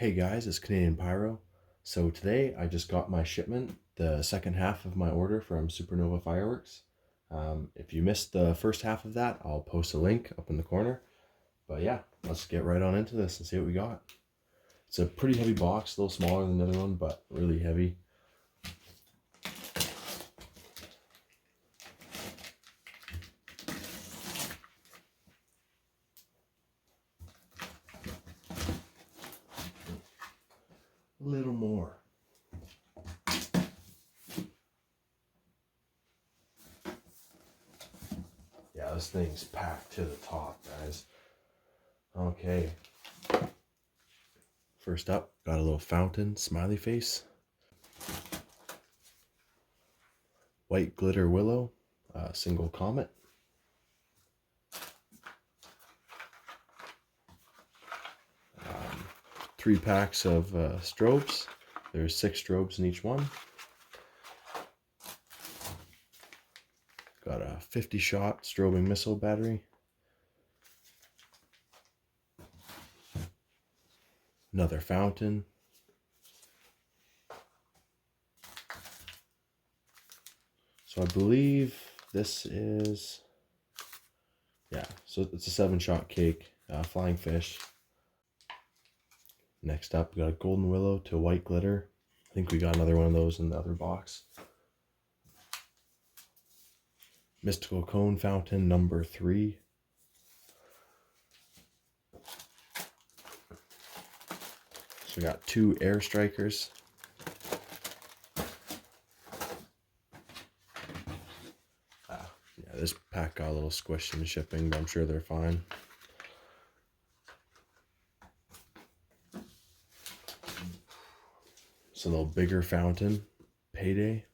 Hey guys, it's Canadian Pyro. So today I just got my shipment, the second half of my order from Supernova Fireworks. If you missed the first half of that, I'll post a link up in the corner. But yeah, let's get right on into this and see what we got. It's a pretty heavy box, a little smaller than the other one, but really heavy. A little more. Yeah, this thing's packed to the top, guys. Okay. First up, got a little fountain, smiley face. White glitter willow, single comet. 3 packs of strobes. There's 6 strobes in each one. Got a 50-shot strobing missile battery. Another fountain. So I believe this is, yeah, so it's a 7-shot cake, flying fish. Next up, we got a golden willow to white glitter. I think we got another one of those in the other box. Mystical cone fountain number 3. So we got 2 air strikers. Yeah, this pack got a little squished in the shipping, but I'm sure they're fine. It's a little bigger fountain, payday.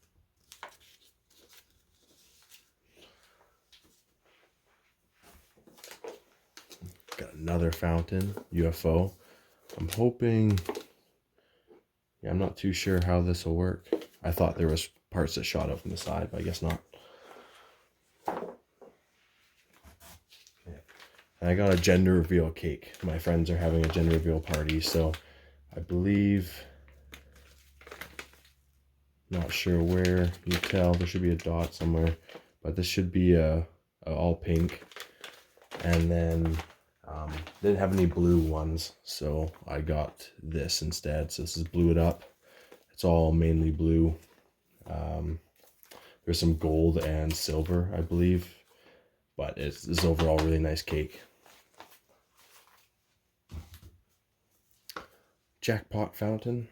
Got another fountain, UFO. I'm hoping, yeah, I'm not too sure how this will work. I thought there was parts that shot out from the side, but I guess not. Okay. And I got a gender reveal cake. My friends are having a gender reveal party, so I believe, not sure where you tell, there should be a dot somewhere, but this should be a all pink. And then didn't have any blue ones, so I got this instead. So this is Blew It Up. It's all mainly blue. There's some gold and silver, I believe, but it's overall really nice cake. Jackpot fountain.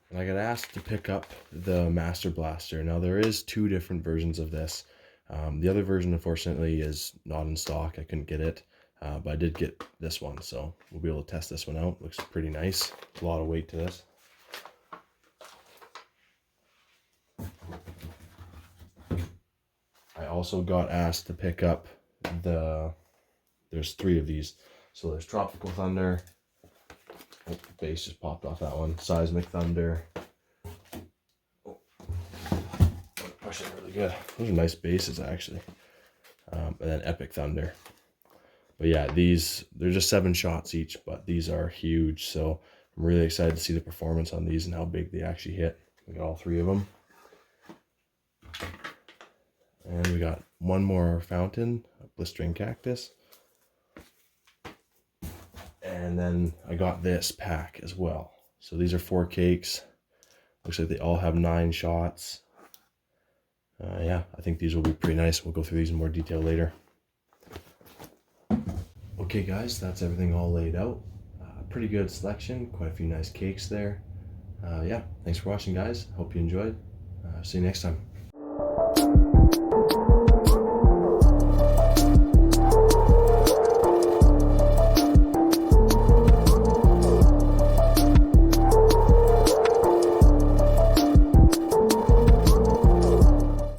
And I got asked to pick up the Master Blaster. Now there is 2 different versions of this. The other version, unfortunately, is not in stock. I couldn't get it, but I did get this one, so we'll be able to test this one out. Looks pretty nice. It's a lot of weight to this. I also got asked to pick up there's 3 of these. So there's Tropical Thunder. Oh, base just popped off that one. Seismic Thunder. Oh, pushing really good. Those are nice bases, actually. And then Epic Thunder. But yeah, they're just 7 shots each, but these are huge. So I'm really excited to see the performance on these and how big they actually hit. We got all 3 of them. And we got one more fountain, a blistering cactus. And then I got this pack as well. So these are 4 cakes. Looks like they all have 9 shots. Yeah, I think these will be pretty nice. We'll go through these in more detail later. Okay guys, that's everything all laid out. Pretty good selection, quite a few nice cakes there. Yeah, thanks for watching guys. Hope you enjoyed. See you next time.